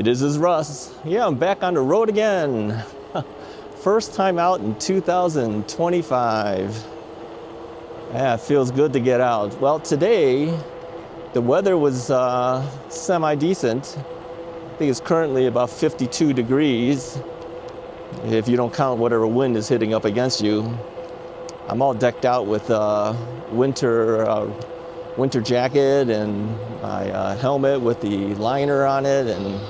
Hey, this is Russ. Yeah, I'm back on the road again. First time out in 2025. Yeah, it feels good to get out. Well, today, the weather was semi-decent. I think it's currently about 52 degrees, if you don't count whatever wind is hitting up against you. I'm all decked out with winter jacket and my helmet with the liner on it and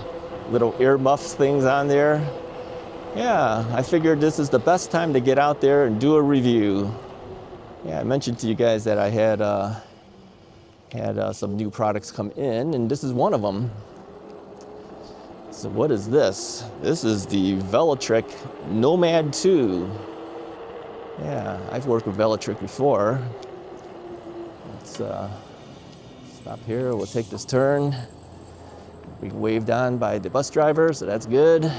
little ear muffs things on there. Yeah, I figured this is the best time to get out there and do a review. Yeah, I mentioned to you guys that I had some new products come in, and this is one of them. So what is this? This is the Velotric Nomad 2. Yeah, I've worked with Velotric before. Let's stop here. We'll take this turn. We waved on by the bus driver, so that's good.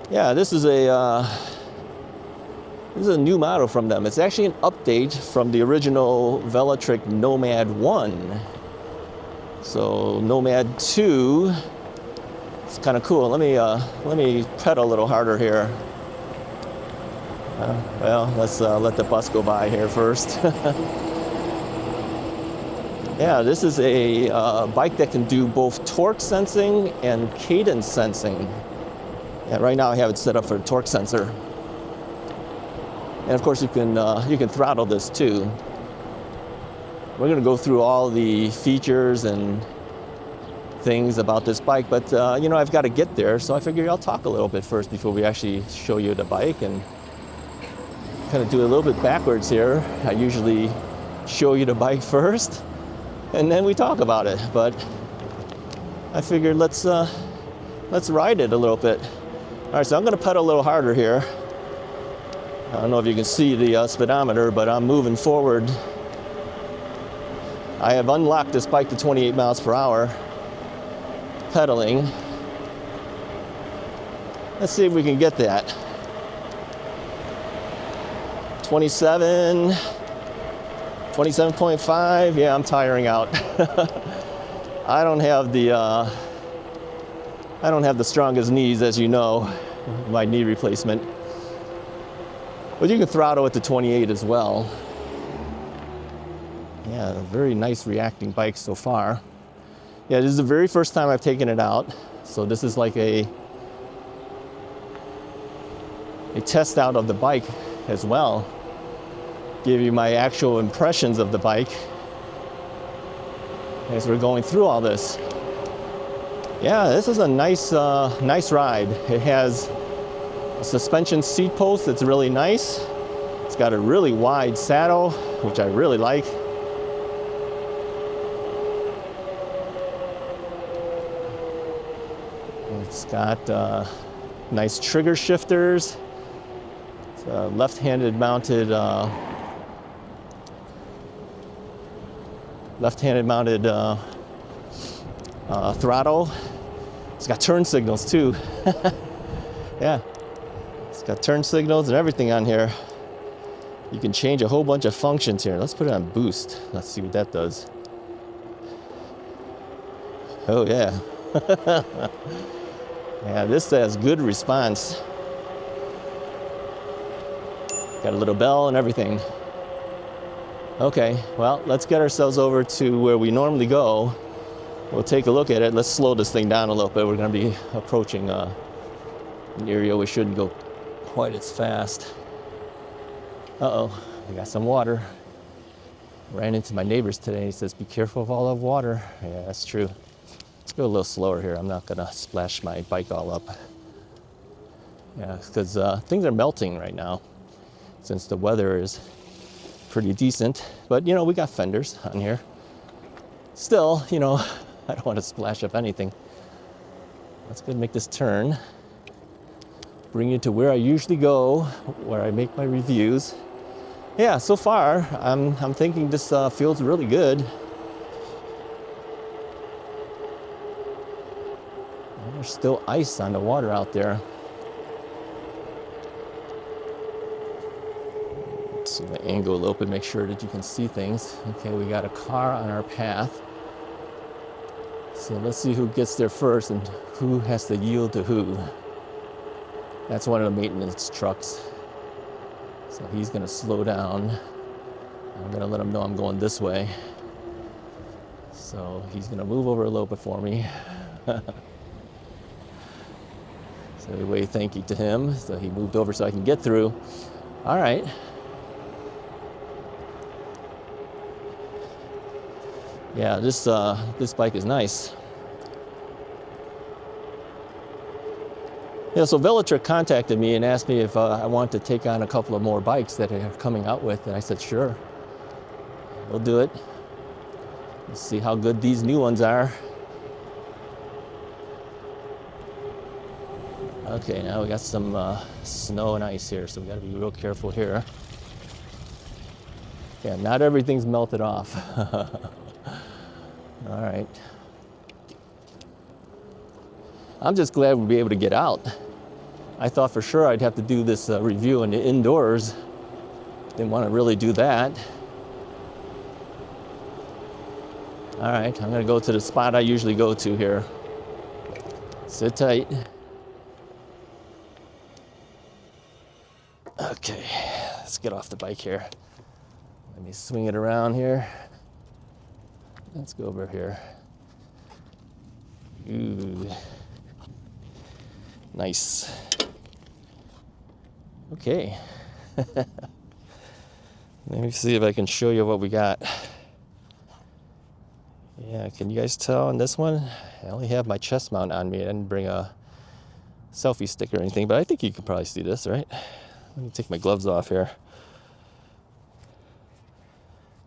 Yeah, this is a new model from them. It's actually an update from the original Velotric Nomad 1. So Nomad 2, it's kind of cool. Let me pedal a little harder here. Well, let's let the bus go by here first. Yeah, this is a bike that can do both torque sensing and cadence sensing. Yeah, right now I have it set up for a torque sensor. And of course you can throttle this too. We're going to go through all the features and things about this bike, but you know, I've got to get there, so I figure I'll talk a little bit first before we actually show you the bike and kind of do a little bit backwards here. I usually show you the bike first and then we talk about it, but I figured let's ride it a little bit. All right, so I'm going to pedal a little harder here. I don't know if you can see the speedometer, but I'm moving forward. I have unlocked this bike to 28 miles per hour, pedaling. Let's see if we can get that. 27.5. Yeah, I'm tiring out. I don't have the strongest knees, as you know, my knee replacement. But you can throttle it to 28 as well. Yeah, very nice reacting bike so far. Yeah, this is the very first time I've taken it out. So this is like a test out of the bike as well. Give you my actual impressions of the bike as we're going through all this. Yeah, this is a nice ride. It has a suspension seat post that's really nice. It's got a really wide saddle, which I really like. It's got nice trigger shifters. It's a left-handed mounted throttle. It's got turn signals too. Yeah, it's got turn signals and everything on here. You can change a whole bunch of functions here. Let's put it on boost. Let's see what that does. Oh yeah. Yeah, this has good response. Got a little bell and everything. Okay, well, let's get ourselves over to where we normally go. We'll take a look at it. Let's slow this thing down a little bit. We're going to be approaching an area we shouldn't go quite as fast. Uh-oh, we got some water. Ran into my neighbors today. He says, be careful of all that water. Yeah, that's true. Let's go a little slower here. I'm not going to splash my bike all up. Yeah, because things are melting right now since the weather is pretty decent. But, you know, we got fenders on here. Still, you know, I don't want to splash up anything. Let's go make this turn. Bring you to where I usually go, where I make my reviews. Yeah, so far, I'm thinking this feels really good. There's still ice on the water out there. Let's see the angle a little bit, make sure that you can see things. Okay, we got a car on our path. So let's see who gets there first and who has to yield to who. That's one of the maintenance trucks. So he's gonna slow down. I'm gonna let him know I'm going this way. So he's gonna move over a little bit for me. So we wave thank you to him. So he moved over so I can get through. All right. Yeah, this bike is nice. Yeah, so Velotric contacted me and asked me if I wanted to take on a couple of more bikes that they're coming out with, and I said sure, we'll do it. Let's see how good these new ones are. Okay, now we got some snow and ice here, so we got to be real careful here. Yeah, not everything's melted off. All right. I'm just glad we'll be able to get out. I thought for sure I'd have to do this review in the indoors. Didn't want to really do that. All right, I'm gonna go to the spot I usually go to here. Sit tight. Okay, let's get off the bike here. Let me swing it around here. Let's go over here. Ooh. Nice. Okay. Let me see if I can show you what we got. Yeah, can you guys tell on this one? I only have my chest mount on me. I didn't bring a selfie stick or anything, but I think you can probably see this, right? Let me take my gloves off here.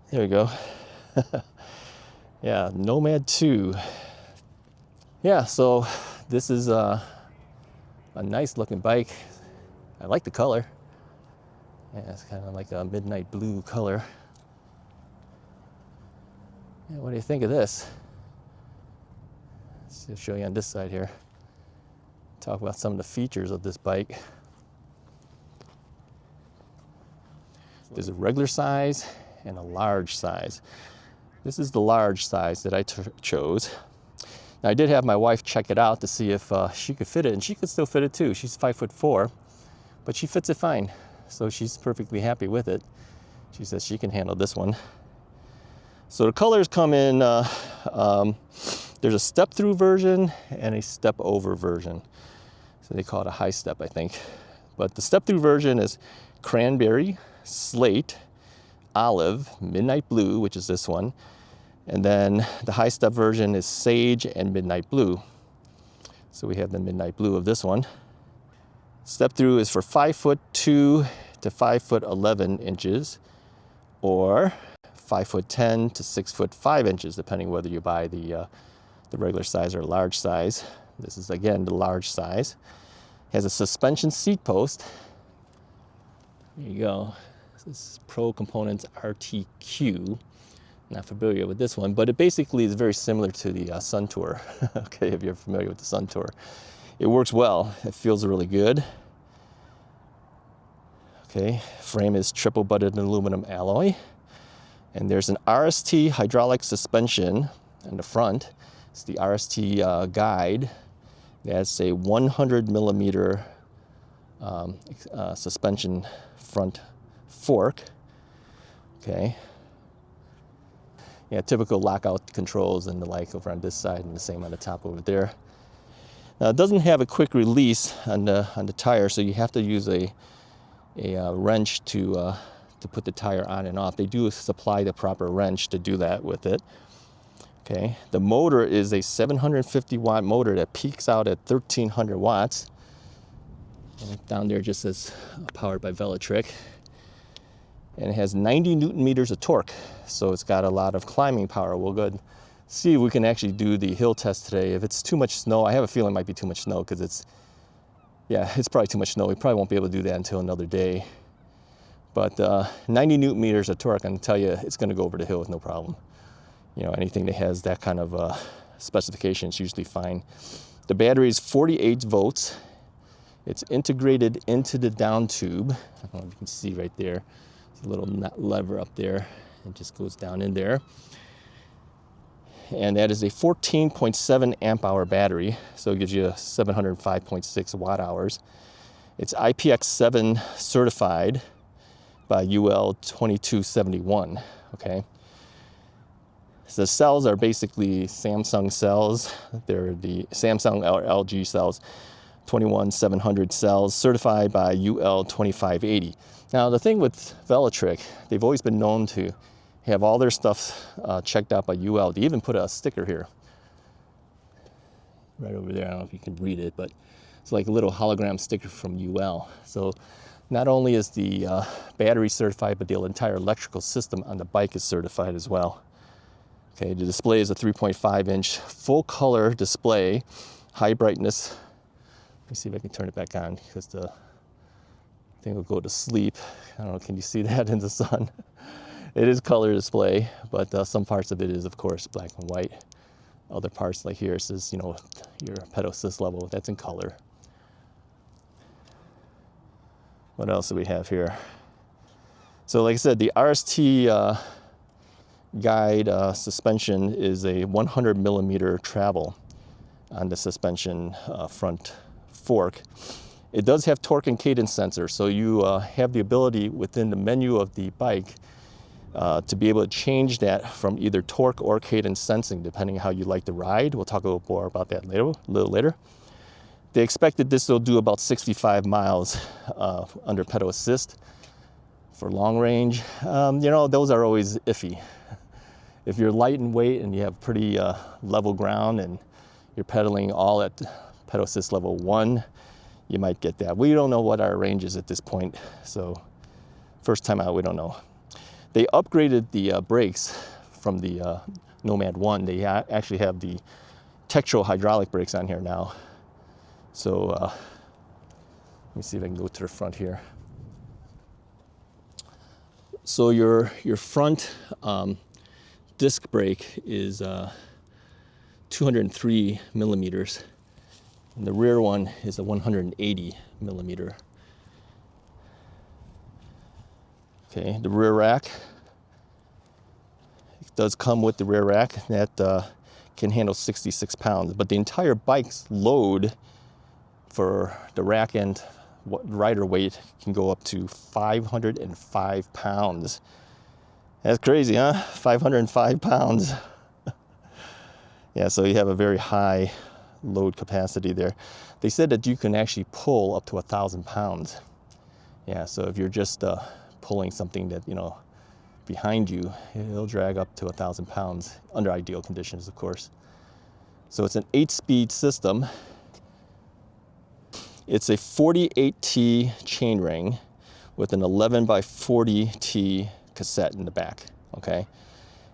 There we go. Yeah, Nomad 2. Yeah, so this is a nice looking bike. I like the color. Yeah, it's kind of like a midnight blue color. Yeah, what do you think of this? Let's show you on this side here. Talk about some of the features of this bike. There's a regular size and a large size. This is the large size that I chose. Now I did have my wife check it out to see if she could fit it, and she could still fit it too. She's 5'4", but she fits it fine. So she's perfectly happy with it. She says she can handle this one. So the colors come in, there's a step-through version and a step-over version. So they call it a high step, I think. But the step-through version is cranberry, slate, olive, midnight blue, which is this one. And then the high step version is sage and midnight blue. So we have the midnight blue of this one. Step through is for 5'2" to 5'11" inches, or 5'10" to 6'5" inches, depending whether you buy the regular size or large size. This is again the large size. It has a suspension seat post. There you go. This is Pro Components RTQ. Not familiar with this one, but it basically is very similar to the Sun Tour. Okay, if you're familiar with the Sun Tour. It works well. It feels really good. Okay, frame is triple butted aluminum alloy. And there's an RST hydraulic suspension in the front. It's the RST guide. That's a 100 millimeter suspension front fork. Okay. Yeah, typical lockout controls and the like over on this side, and the same on the top over there. Now it doesn't have a quick release on the tire, so you have to use a wrench to put the tire on and off. They do supply the proper wrench to do that with it. Okay, the motor is a 750 watt motor that peaks out at 1300 watts. And down there just says powered by Velotric. And it has 90 Newton meters of torque. So it's got a lot of climbing power. We'll go ahead and see if we can actually do the hill test today. If it's too much snow, I have a feeling it might be too much snow because it's probably too much snow. We probably won't be able to do that until another day. But 90 Newton meters of torque, I can tell you it's gonna go over the hill with no problem. You know, anything that has that kind of specification is usually fine. The battery is 48 volts. It's integrated into the down tube. I don't know if you can see right there. There's a little lever up there. It just goes down in there. And that is a 14.7 amp hour battery, so it gives you 705.6 watt hours. It's IPX7 certified by UL 2271, okay? So the cells are basically Samsung cells. They're the Samsung or LG cells, 21700 cells, certified by UL 2580. Now the thing with Velotric, they've always been known to have all their stuff checked out by UL. They even put a sticker here, right over there. I don't know if you can read it, but it's like a little hologram sticker from UL. So not only is the battery certified, but the entire electrical system on the bike is certified as well. Okay, the display is a 3.5-inch full color display, high brightness. Let me see if I can turn it back on because the thing will go to sleep. I don't know, can you see that in the sun? It is color display, but some parts of it is, of course, black and white. Other parts, like here, it says, you know, your pedal assist level, that's in color. What else do we have here? So like I said, the RST guide suspension is a 100 millimeter travel on the suspension front fork. It does have torque and cadence sensor, so you have the ability within the menu of the bike to be able to change that from either torque or cadence sensing, depending on how you like to ride. We'll talk a little more about that later, a little later. They expected this will do about 65 miles under pedal assist. For long range, you know, those are always iffy. If you're light in weight and you have pretty level ground and you're pedaling all at pedal assist level 1, you might get that. We don't know what our range is at this point, so first time out, we don't know. They upgraded the brakes from the Nomad 1. They actually have the textural hydraulic brakes on here now. So let me see if I can go to the front here. So your front disc brake is 203 millimeters, and the rear one is a 180 millimeter. Okay, the rear rack, it does come with the rear rack that can handle 66 pounds, but the entire bike's load for the rack and rider weight can go up to 505 pounds. That's crazy, huh? 505 pounds. Yeah, so you have a very high load capacity there. They said that you can actually pull up to 1,000 pounds. Yeah, so if you're just pulling something that, you know, behind you, it'll drag up to 1,000 pounds under ideal conditions, of course. So it's an 8-speed system. It's a 48T chainring with an 11x40T cassette in the back, okay?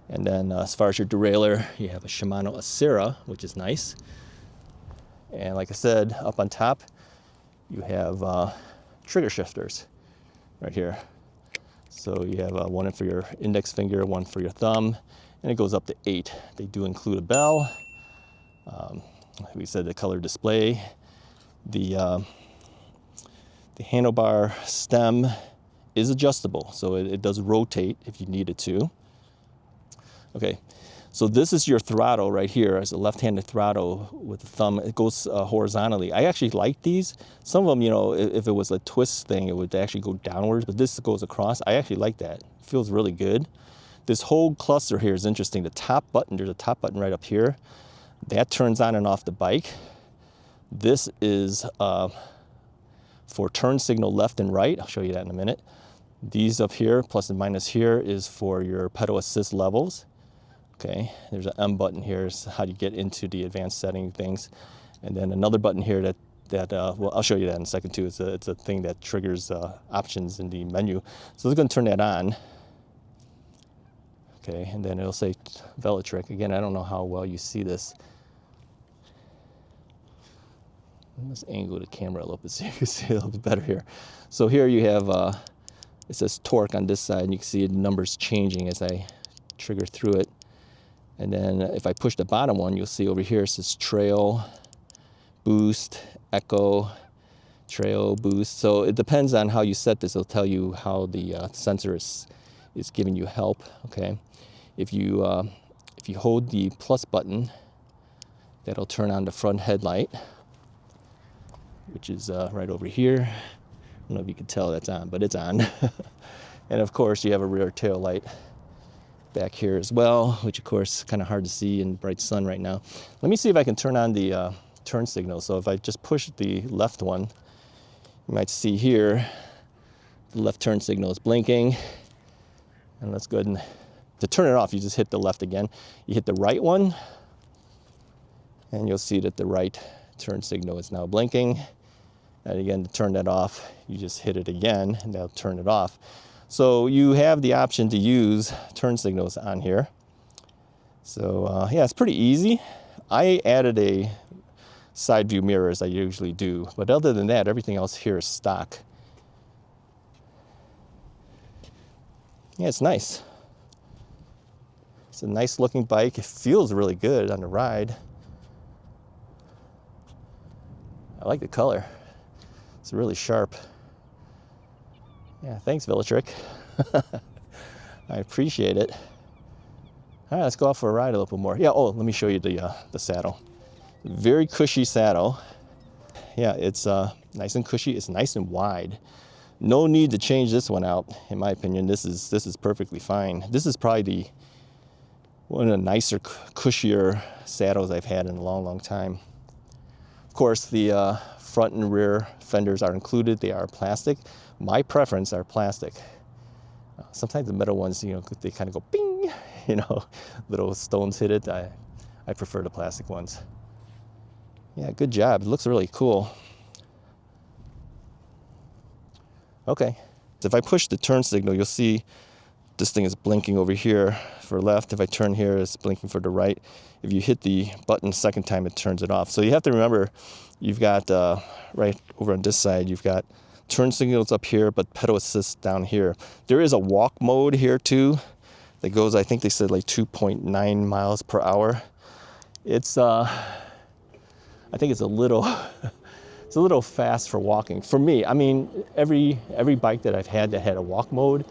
And then as far as your derailleur, you have a Shimano Acera, which is nice. And like I said, up on top, you have trigger shifters right here. So you have one for your index finger, one for your thumb, and it goes up to 8. They do include a bell. We said the color display. The handlebar stem is adjustable, so it does rotate if you need it to. Okay, so this is your throttle right here. As a left-handed throttle with the thumb, it goes horizontally. I actually like these. Some of them, you know, if it was a twist thing, it would actually go downwards, but this goes across. I actually like that. It feels really good. This whole cluster here is interesting. The top button, there's a top button right up here. That turns on and off the bike. This is for turn signal left and right. I'll show you that in a minute. These up here, plus and minus here, is for your pedal assist levels. Okay, there's an M button here, is how you get into the advanced setting things. And then another button here that well, I'll show you that in a second too. It's a thing that triggers options in the menu. So we're gonna turn that on. Okay, and then it'll say Velotric. Again, I don't know how well you see this. Let's angle the camera a little bit so you can see a little bit better here. So here you have, it says torque on this side, and you can see the numbers changing as I trigger through it. And then if I push the bottom one, you'll see over here it says trail, boost, echo, trail, boost. So it depends on how you set this. It'll tell you how the sensor is giving you help, okay? If you if you hold the plus button, that'll turn on the front headlight, which is right over here. I don't know if you can tell that's on, but it's on. And of course, you have a rear tail light back here as well, which of course kind of hard to see in bright sun right now. Let me see if I can turn on the turn signal. So if I just push the left one, you might see here the left turn signal is blinking. And let's go ahead and, to turn it off, you just hit the left again. You hit the right one, and you'll see that the right turn signal is now blinking. And again, to turn that off, you just hit it again, and that'll turn it off. So you have the option to use turn signals on here. So yeah, it's pretty easy. I added a side view mirror as I usually do, but other than that, everything else here is stock. Yeah, it's nice. It's a nice looking bike. It feels really good on the ride. I like the color. It's really sharp. Yeah, thanks, Velotric. I appreciate it. All right, let's go out for a ride a little bit more. Yeah, oh, let me show you the saddle. Very cushy saddle. Yeah, it's nice and cushy. It's nice and wide. No need to change this one out, in my opinion. This is perfectly fine. This is probably one of the nicer, cushier saddles I've had in a long, long time. Of course, the front and rear fenders are included. They are plastic. My preference are plastic. Sometimes the metal ones, you know, they kind of go bing, you know, little stones hit it. I prefer the plastic ones. Yeah, good job. It looks really cool. Okay. If I push the turn signal, you'll see this thing is blinking over here for left. If I turn here, it's blinking for the right. If you hit the button second time, it turns it off. So you have to remember, you've got right over on this side, you've got turn signals up here, but pedal assist down here. There is a walk mode here too that goes, I think they said like 2.9 miles per hour. It's, I think it's a little, it's a little fast for walking. For me, I mean, every bike that I've had that had a walk mode,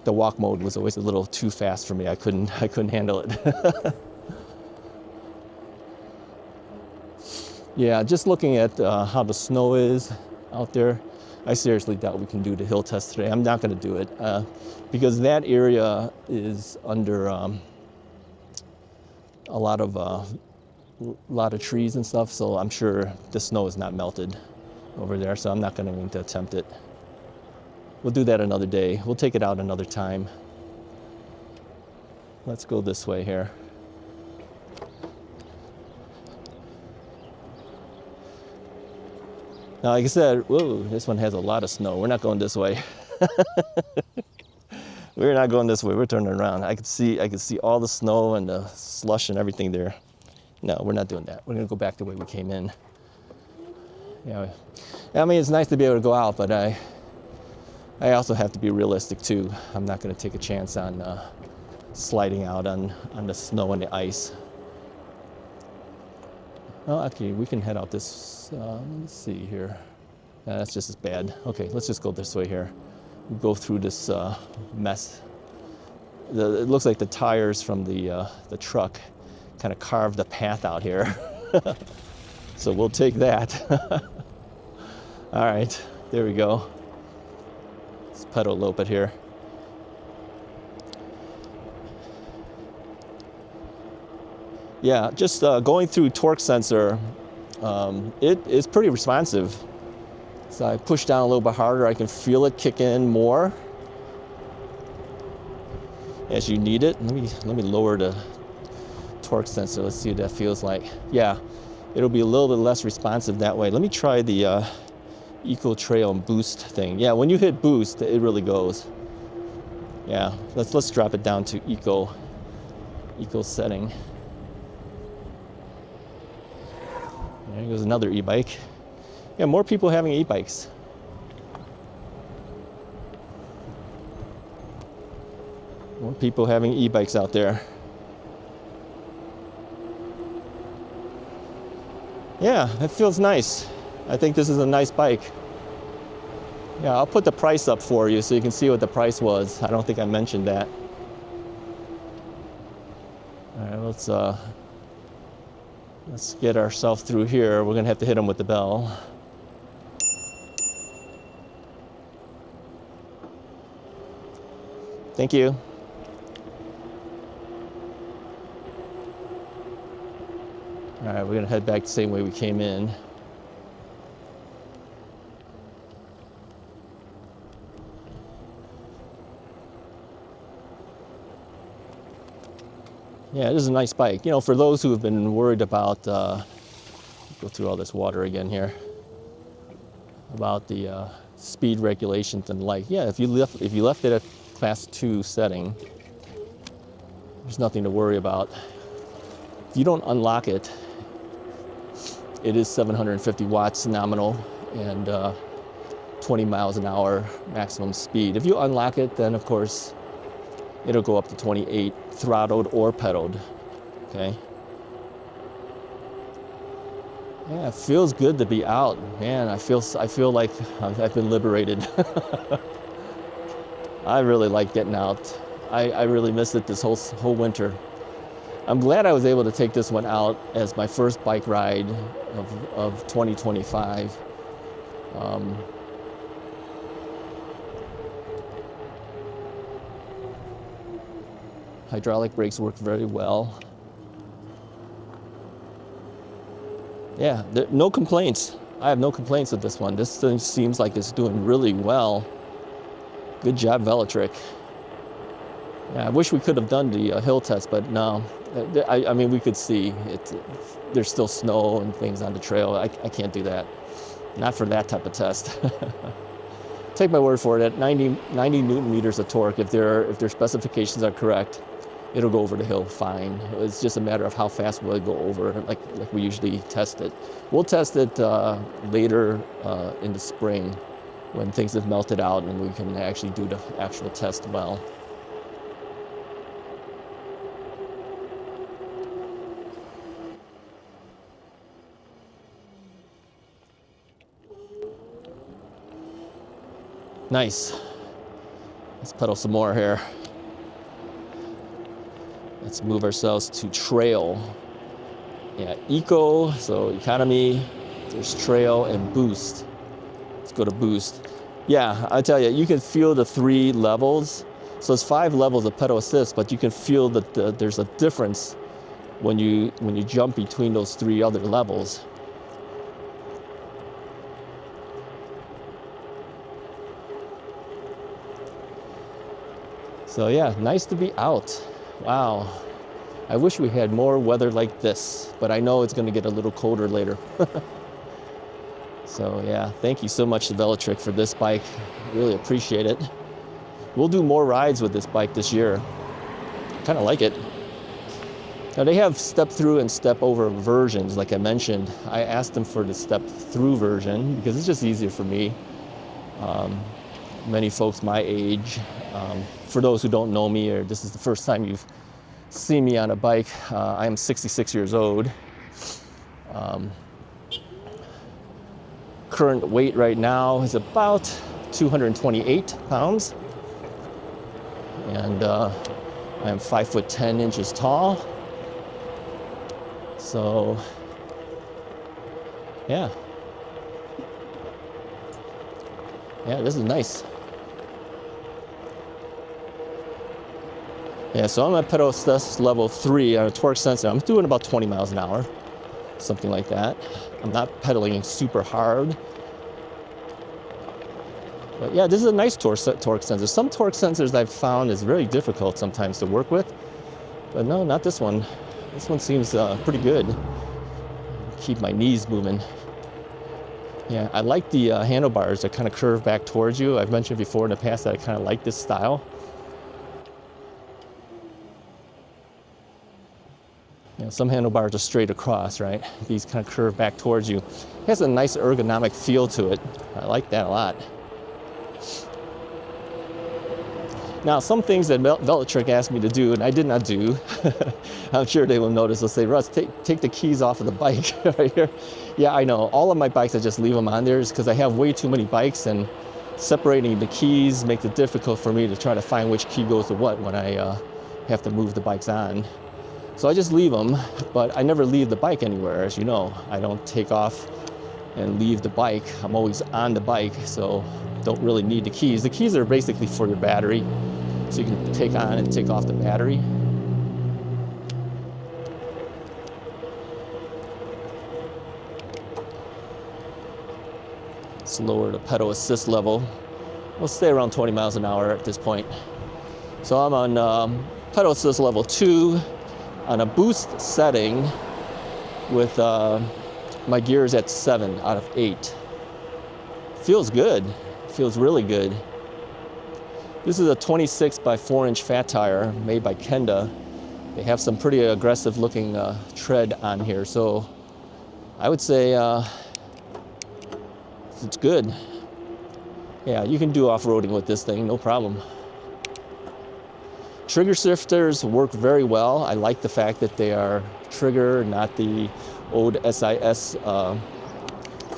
the walk mode was always a little too fast for me. I couldn't handle it. Yeah, just looking at how the snow is out there, I seriously doubt we can do the hill test today. I'm not going to do it because that area is under a lot of trees and stuff. So I'm sure the snow is not melted over there. So I'm not going to even attempt it. We'll do that another day. We'll take it out another time. Let's go this way here. Now, like I said, whoa, this one has a lot of snow. We're not going this way. We're not going this way. We're turning around. I could see all the snow and the slush and everything there. No, we're not doing that. We're going to go back the way we came in. Yeah, I mean, it's nice to be able to go out, but I also have to be realistic too. I'm not going to take a chance on sliding out on the snow and the ice. Oh, actually, we can head out this, let's see here. That's just as bad. Okay, let's just go this way here. We'll go through this mess. It looks like the tires from the truck kind of carved the path out here. So we'll take that. All right, there we go. Let's pedal a little bit here. Yeah, just going through torque sensor, it is pretty responsive. So I push down a little bit harder, I can feel it kick in more as you need it. Let me lower the torque sensor. Let's see what that feels like. Yeah, it'll be a little bit less responsive that way. Let me try the Eco Trail and boost thing. Yeah, when you hit boost, it really goes. Yeah, let's drop it down to eco setting. There goes another e-bike. Yeah, more people having e-bikes. More people having e-bikes out there. Yeah, it feels nice. I think this is a nice bike. Yeah, I'll put the price up for you so you can see what the price was. I don't think I mentioned that. All right, let's get ourselves through here. We're gonna have to hit them with the bell. Thank you. All right, we're gonna head back the same way we came in. Yeah, this is a nice bike. You know, for those who have been worried about, go through all this water again here, about the speed regulations and like, yeah, if you left it at Class 2 setting, there's nothing to worry about. If you don't unlock it, it is 750 watts nominal and 20 miles an hour maximum speed. If you unlock it, then of course, it'll go up to 28, throttled or pedaled, okay? Yeah, it feels good to be out. Man, I feel like I've been liberated. I really like getting out. I really missed it this whole winter. I'm glad I was able to take this one out as my first bike ride of 2025. Hydraulic brakes work very well. Yeah, no complaints. I have no complaints with this one. This thing seems like it's doing really well. Good job, Velotric. Yeah, I wish we could have done the hill test, but no. I mean, we could see there's still snow and things on the trail. I can't do that. Not for that type of test. Take my word for it. At 90 Newton meters of torque, if their specifications are correct, it'll go over the hill fine. It's just a matter of how fast we'll go over, like we usually test it. We'll test it later in the spring when things have melted out and we can actually do the actual test well. Nice. Let's pedal some more here. Let's move ourselves to trail. Yeah, eco, so economy, there's trail and boost. Let's go to boost. Yeah, I tell you, you can feel the 3 levels. So it's 5 levels of pedal assist, but you can feel that there's a difference when you jump between those 3 other levels. So yeah, nice to be out. Wow. I wish we had more weather like this, but I know it's going to get a little colder later. So yeah, thank you so much to Velotric for this bike. Really appreciate it. We'll do more rides with this bike this year. Kind of like it. Now they have step through and step over versions, like I mentioned. I asked them for the step through version because it's just easier for me. Many folks my age, for those who don't know me or this is the first time you've seen me on a bike, I am 66 years old. Current weight right now is about 228 pounds. And I am 5'10" tall. So, yeah. Yeah, this is nice. Yeah, so I'm at pedal assist level 3 on a torque sensor. I'm doing about 20 miles an hour, something like that. I'm not pedaling super hard. But yeah, this is a nice torque sensor. Some torque sensors I've found is very difficult sometimes to work with. But no, not this one. This one seems pretty good. Keep my knees moving. Yeah, I like the handlebars that kind of curve back towards you. I've mentioned before in the past that I kind of like this style. You know, some handlebars are straight across, right? These kind of curve back towards you. It has a nice ergonomic feel to it. I like that a lot. Now, some things that Velotric asked me to do, and I did not do, I'm sure they will notice, they'll say, Russ, take the keys off of the bike right here. Yeah, I know. All of my bikes, I just leave them on there because I have way too many bikes, and separating the keys makes it difficult for me to try to find which key goes to what when I have to move the bikes on. So I just leave them, but I never leave the bike anywhere, as you know. I don't take off and leave the bike. I'm always on the bike, so don't really need the keys. The keys are basically for your battery, so you can take on and take off the battery. Let's lower the pedal assist level. We'll stay around 20 miles an hour at this point. So I'm on pedal assist level 2 on a boost setting with my gears at 7 out of 8. Feels good. Feels really good. This is a 26 by 4-inch fat tire made by Kenda. They have some pretty aggressive looking tread on here, so I would say it's good. Yeah, you can do off-roading with this thing, no problem. Trigger shifters work very well. I like the fact that they are trigger, not the old SIS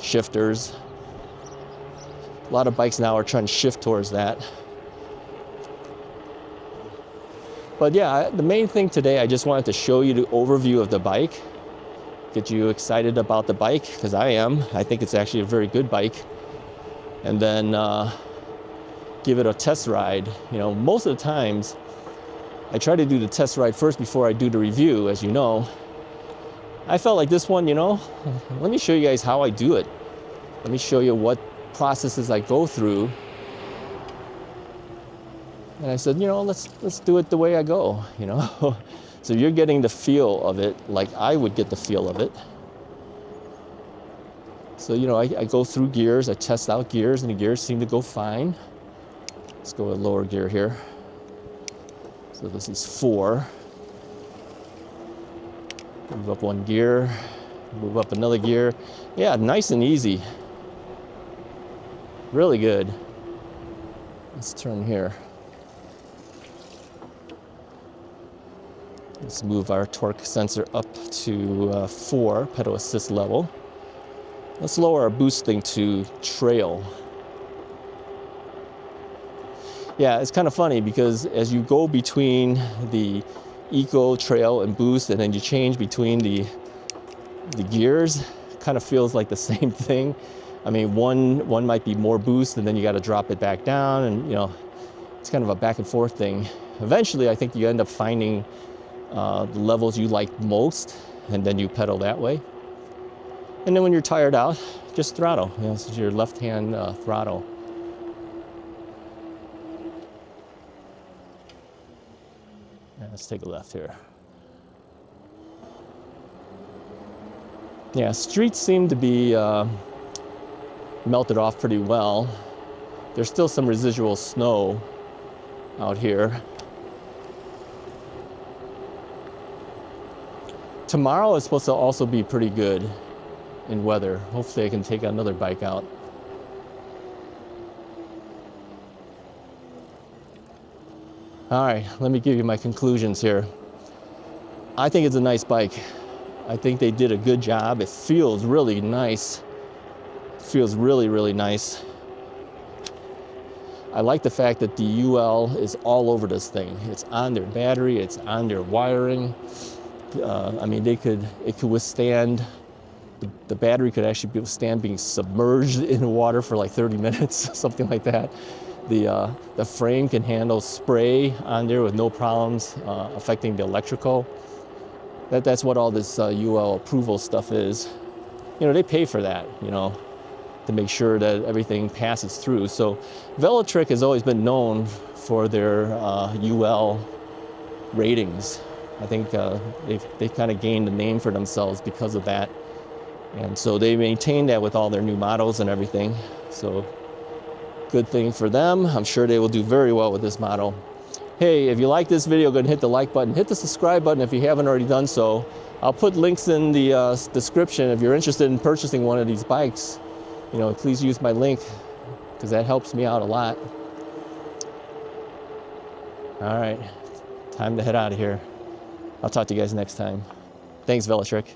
shifters. A lot of bikes now are trying to shift towards that. But yeah, the main thing today, I just wanted to show you the overview of the bike, get you excited about the bike, because I am. I think it's actually a very good bike. And then give it a test ride. You know, most of the times, I try to do the test ride first before I do the review, as you know. I felt like this one, you know, let me show you guys how I do it. Let me show you what processes I go through. And I said, you know, let's do it the way I go, you know. So you're getting the feel of it like I would get the feel of it. So, you know, I go through gears, I test out gears, and the gears seem to go fine. Let's go with lower gear here. So this is 4. Move up 1 gear, move up another gear. Yeah, nice and easy. Really good. Let's turn here. Let's move our torque sensor up to 4, pedal assist level. Let's lower our boosting to trail. Yeah, it's kind of funny because as you go between the eco, trail, and boost, and then you change between the gears, it kind of feels like the same thing. I mean, one might be more boost, and then you got to drop it back down, and you know, it's kind of a back and forth thing. Eventually, I think you end up finding the levels you like most, and then you pedal that way. And then when you're tired out, just throttle. You know, this is your left-hand throttle. Yeah, let's take a left here. Yeah, streets seem to be melted off pretty well. There's still some residual snow out here. Tomorrow is supposed to also be pretty good in weather. Hopefully I can take another bike out. All right, let me give you my conclusions here. I think it's a nice bike. I think they did a good job. It feels really nice. It feels really, really nice. I like the fact that the UL is all over this thing. It's on their battery, it's on their wiring. I mean, it could withstand, the battery could actually withstand being submerged in water for like 30 minutes, something like that. The frame can handle spray on there with no problems affecting the electrical. That's what all this UL approval stuff is. You know, they pay for that, you know, to make sure that everything passes through. So Velotric has always been known for their UL ratings. I think they've kind of gained a name for themselves because of that. And so they maintain that with all their new models and everything. So good thing for them. I'm sure they will do very well with this model. Hey, if you like this video, go ahead and hit the like button. Hit the subscribe button if you haven't already done so. I'll put links in the description if you're interested in purchasing one of these bikes. You know, please use my link because that helps me out a lot. All right, time to head out of here. I'll talk to you guys next time. Thanks, Velotric.